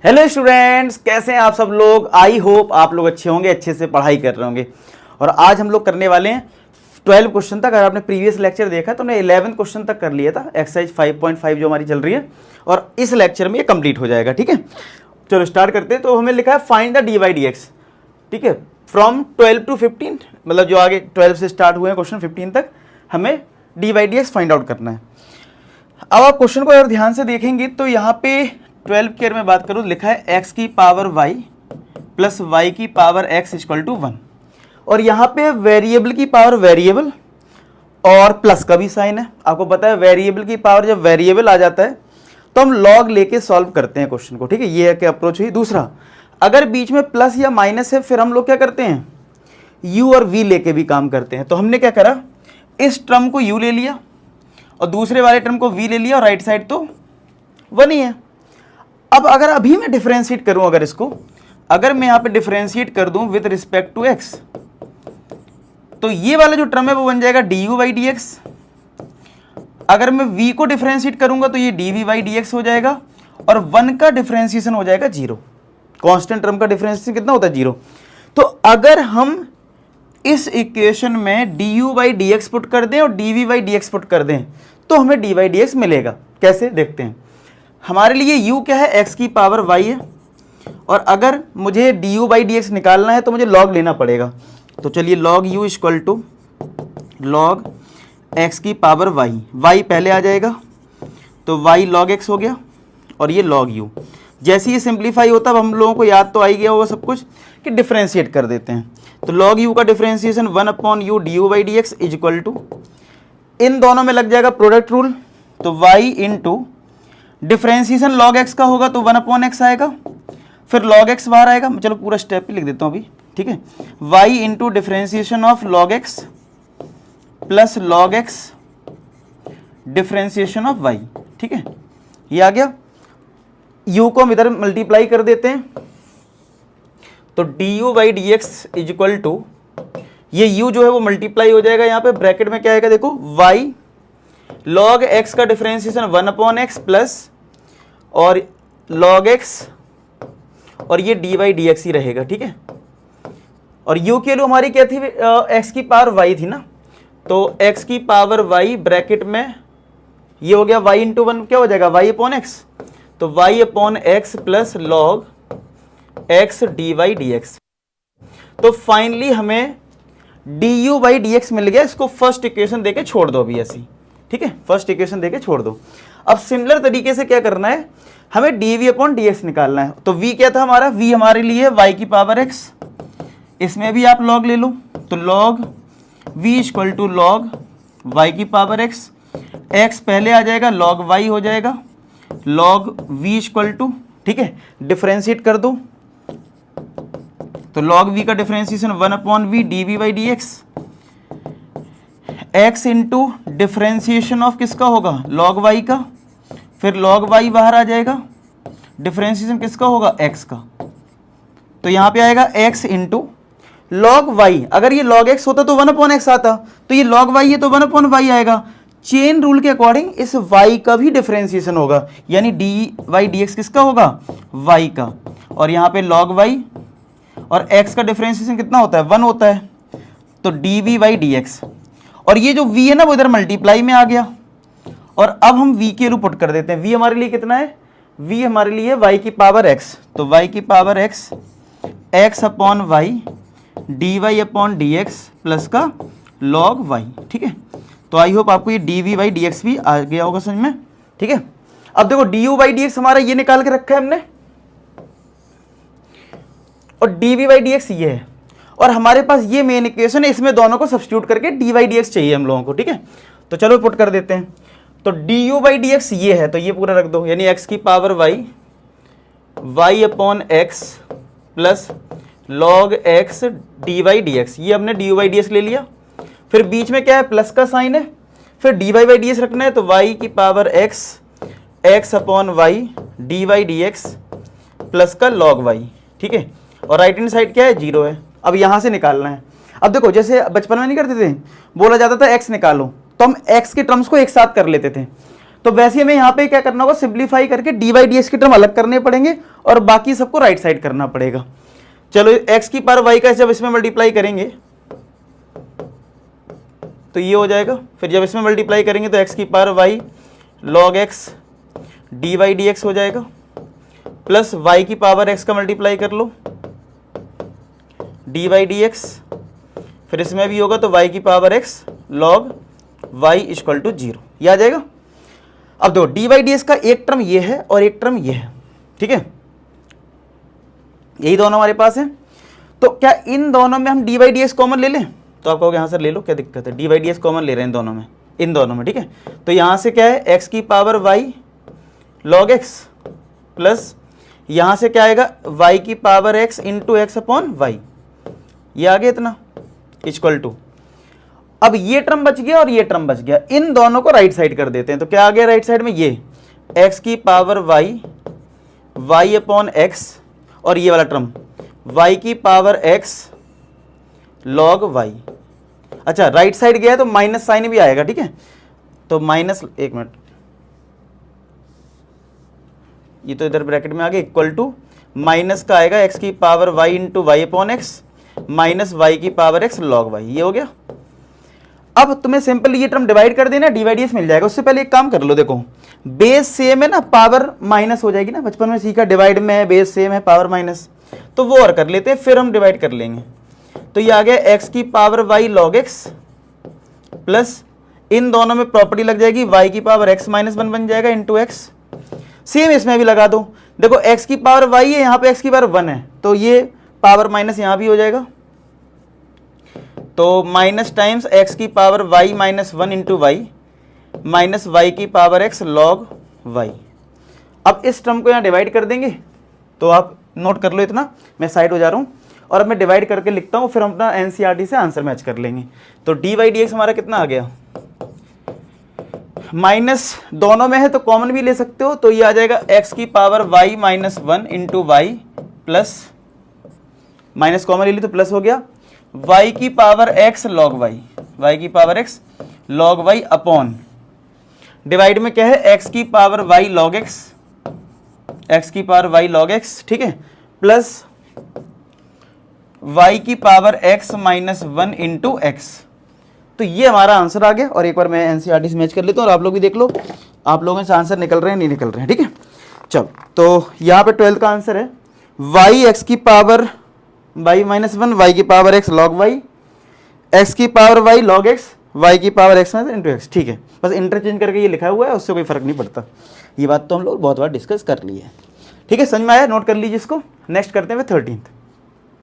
Hello students, कैसे हैं आप सब लोग। आई होप आप लोग अच्छे होंगे, अच्छे से पढ़ाई कर रहे होंगे। और आज हम लोग करने वाले हैं 12 क्वेश्चन तक। अगर आपने प्रीवियस लेक्चर देखा तो हमने 11 क्वेश्चन तक कर लिया था, एक्सरसाइज 5.5 जो हमारी चल रही है, और इस लेक्चर में ये कंप्लीट हो जाएगा। ठीक है, चलो स्टार्ट करते हैं। तो हमें लिखा है find the D by D x. ठीक है, फ्रॉम 12 टू 15, मतलब जो आगे 12 से स्टार्ट हुए हैं क्वेश्चन 15 तक, हमें D by D x find out करना है। अब आप क्वेश्चन को अगर ध्यान से देखेंगे तो यहाँ पे 12 के में बात करूँ, लिखा है एक्स की पावर वाई प्लस वाई की पावर एक्स इक्वल टू 1, और यहाँ पे वेरिएबल की पावर वेरिएबल और प्लस का भी साइन है। आपको पता है वेरिएबल की पावर जब वेरिएबल आ जाता है तो हम लॉग लेके सॉल्व करते हैं क्वेश्चन को। ठीक है, ये है कि अप्रोच हुई। दूसरा, अगर बीच में प्लस या माइनस है फिर हम लोग क्या करते हैं, यू और वी लेके भी काम करते हैं। तो हमने क्या करा, इस टर्म को यू ले लिया और दूसरे वाले टर्म को वी ले लिया, और राइट साइड तो 1 ही है। अब अगर अभी मैं डिफरेंशिएट करूं, अगर इसको अगर मैं यहाँ पे डिफरेंशिएट कर दूं विद रिस्पेक्ट टू एक्स, तो ये वाला जो टर्म है वो बन जाएगा d you by D x. अगर मैं v को डिफरेंशिएट करूंगा तो ये d v by D x हो जाएगा, और 1 का डिफरेंशिएशन हो जाएगा 0। कांस्टेंट टर्म का डिफरेंशिएशन कितना होता है, 0। तो अगर हम इस इक्वेशन में d you by D x put कर दें और d v by D x put कर दें तो हमें डी बाई डी एक्स मिलेगा। कैसे, देखते हैं। हमारे लिए u क्या है, x की पावर y है, और अगर मुझे D you by D x निकालना है तो मुझे log लेना पड़ेगा। तो चलिए log u equal to log x की पावर y पहले आ जाएगा, तो y log x हो गया, और ये log u। जैसे ही सिंप्लीफाई होता है, हम लोगों को याद तो आ ही गया होगा सब कुछ कि डिफरेंशिएट कर देते हैं। तो log u का differentiation 1/u D you by D x is equal to, इन दोनों में लग जाएगा प्रोडक्ट रूल, तो y into differentiation log x का होगा तो 1/x आएगा, फिर log x बाहर आएगा। चलो पूरा स्टेप ही लिख देता हूँ अभी। ठीक है, y into differentiation of log x plus log x differentiation of y। ठीक है, ये आ गया। u को हम इधर मल्टीप्लाई कर देते हैं, तो d you by D x is equal to, ये u जो है वो मल्टीप्लाई हो जाएगा, यहाँ पे ब्रैकेट में क्या आएगा देखो, y log x का डिफरेंशिएशन 1/x प्लस और log x, और ये डी बाई डी एक्स ही रहेगा। ठीक है, और u के लिए हमारी क्या थी, x की पावर y थी ना, तो x की पावर y ब्रैकेट में ये हो गया y इंटू 1, क्या हो जाएगा y/x, तो y/x plus log x D by D X. तो फाइनली हमें D you by D X मिल गया। इसको फर्स्ट इक्वेशन देके छोड़ दो अभी ऐसी। ठीक है, फर्स्ट इक्वेशन देके छोड़ दो। अब सिमिलर तरीके से क्या करना है, हमें d v upon d x निकालना है। तो v क्या था हमारा, v हमारे लिए y की पावर x, इसमें भी आप log ले लो, तो log v equal to log y की पावर x, x पहले आ जाएगा, log y हो जाएगा, log v इक्वल टू, ठीक है, डिफरेंशिएट कर दो, तो log v का differentiation 1/v d v by D x, x into differentiation of किसका होगा, log y का, फिर log y बाहर आ जाएगा, डिफरेंशिएशन किसका होगा, x का, तो यहाँ पे आएगा x इंटू log y। अगर ये log x होता तो 1/x आता, तो ये log y है तो 1/y आएगा। चेन रूल के अकॉर्डिंग इस y का भी डिफरेंशिएशन होगा, यानी डी वाई डी एक्स किसका होगा, y का, और यहाँ पे log y और x का डिफरेंशिएशन कितना होता है, 1 होता है, तो d v by D x, और ये जो v है ना वो इधर मल्टीप्लाई में आ गया, और अब हम v के रूप पुट कर देते हैं। v हमारे लिए कितना है, v हमारे लिए y की पावर x, तो y की power x x upon y d y upon d x plus का log y। ठीक है, तो आई होप आपको ये d v by D x भी आ गया होगा समझ में। ठीक है, अब देखो d you by D x हमारा ये निकाल के रखा है हमने, और d v by D x ये है, और हमारे पास ये मेन इक्वेशन है, इसमें दोनों को सब्स्टिट्यूट करके डी वाई डी एक्स चाहिए हम लोगों को। ठीक है, तो चलो पुट कर देते हैं। तो d you by D x ये है, तो ये पूरा रख दो, यानी एक्स की power y y upon x plus log x d y d x, ये हमने d you by D x ले लिया, फिर बीच में क्या है, प्लस का साइन है, फिर d y by D x रखना है, तो y की power x x upon y d y d x plus का log y। ठीक है, और राइट हैंड साइड क्या है, 0 है। अब यहाँ से निकालना है। अब देखो जैसे बचपन में नहीं करते थे, बोला जाता था x निकालो, तो हम x के टर्म्स को एक साथ कर लेते थे। तो वैसे हमें यहाँ पे क्या करना होगा, सिंप्लीफाई करके डी बाई डी एक्स की टर्म अलग करने पड़ेंगे और बाकी सबको राइट साइड करना पड़ेगा। चलो एक्स की पावर वाई का जब इसमें मल्टीप्लाई करेंगे तो ये हो जाएगा, फिर जब इसमें मल्टीप्लाई करेंगे तो एक्स की power Y log x d y d x हो जाएगा, प्लस वाई की पावर एक्स का मल्टीप्लाई कर लो डी वाई डी एक्स, फिर इसमें भी होगा तो वाई की power x log y equal to 0, ये आ जाएगा। अब देखो डी वाई डी एक्स का एक टर्म ये है और एक टर्म ये है, ठीक है, यही दोनों हमारे पास है। तो क्या इन दोनों में हम d y d x common ले लें? तो आप कहोगे हाँ सर ले लो, क्या दिक्कत है, d y d x common ले रहे हैं दोनों में, इन दोनों में, ठीक है। तो यहाँ से क्या है, एक्स की power Y log x plus यहाँ से क्या आएगा, वाई की power x into x upon y, ये आ गया इतना इक्वल टू। अब ये टर्म बच गया और ये टर्म बच गया, इन दोनों को राइट साइड कर देते हैं। तो क्या आ गया राइट साइड में, ये एक्स की power y y upon x और ये वाला टर्म वाई की पावर एक्स लॉग वाई। अच्छा राइट साइड गया है तो माइनस साइन भी आएगा, ठीक है। तो माइनस, एक मिनट, ये तो इधर ब्रैकेट में आ गया, इक्वल टू माइनस का आएगा एक्स की power y into y upon x minus y की पावर एक्स लॉग वाई, ये हो गया। अब तुम्हें सिंपल ये टर्म डिवाइड कर देना, डिवाइडियस मिल जाएगा। उससे पहले एक काम कर लो, देखो बेस सेम है ना, पावर माइनस हो जाएगी ना, बचपन में सीखा डिवाइड में है बेस सेम है पावर माइनस, तो वो और कर लेते हैं, फिर हम डिवाइड कर लेंगे। तो ये आ गया एक्स की power Y log x plus इन दोनों में प्रॉपर्टी लग जाएगी, वाई की पावर एक्स माइनस 1 बन जाएगा इंटू एक्स, सेम इसमें भी लगा दो। देखो एक्स की पावर वाई है, यहाँ पे एक्स की पावर 1 है, तो ये पावर माइनस यहाँ भी हो जाएगा, तो माइनस टाइम्स एक्स की power y minus 1 into y minus y की पावर एक्स लॉग वाई। अब इस टर्म को यहाँ डिवाइड कर देंगे, तो आप नोट कर लो इतना, मैं साइड हो जा रहा हूँ और अब मैं डिवाइड करके लिखता हूँ, फिर हम अपना एनसीईआरटी से आंसर मैच कर लेंगे। तो डी वाई डी एक्स हमारा कितना आ गया, माइनस दोनों में है तो कॉमन भी ले सकते हो, तो ये आ जाएगा एक्स की power y minus 1 into y plus minus common ले ली तो प्लस हो गया, y की power x log y, y की power x log y upon divide में क्या है x की power y log x, x की पावर y लॉग x, ठीक है, प्लस y की power x minus 1 into x. तो ये हमारा आंसर आ गया। और एक बार मैं एनसीईआरटी से मैच कर लेता हूँ और आप लोग भी देख लो आप लोगों से आंसर निकल रहे हैं नहीं निकल रहे हैं, ठीक है। चलो तो यहाँ पे 12th का आंसर है y x की पावर y माइनस 1 वाई की power x log y, x की power y log x, y की power x minus into x, ठीक है। बस इंटरचेंज करके ये लिखा हुआ है, उससे कोई फर्क नहीं पड़ता। ये बात तो हम लोग बहुत बार डिस्कस कर ली है, ठीक है, समझ में आया, नोट कर लीजिए इसको। नेक्स्ट करते हैं 13th।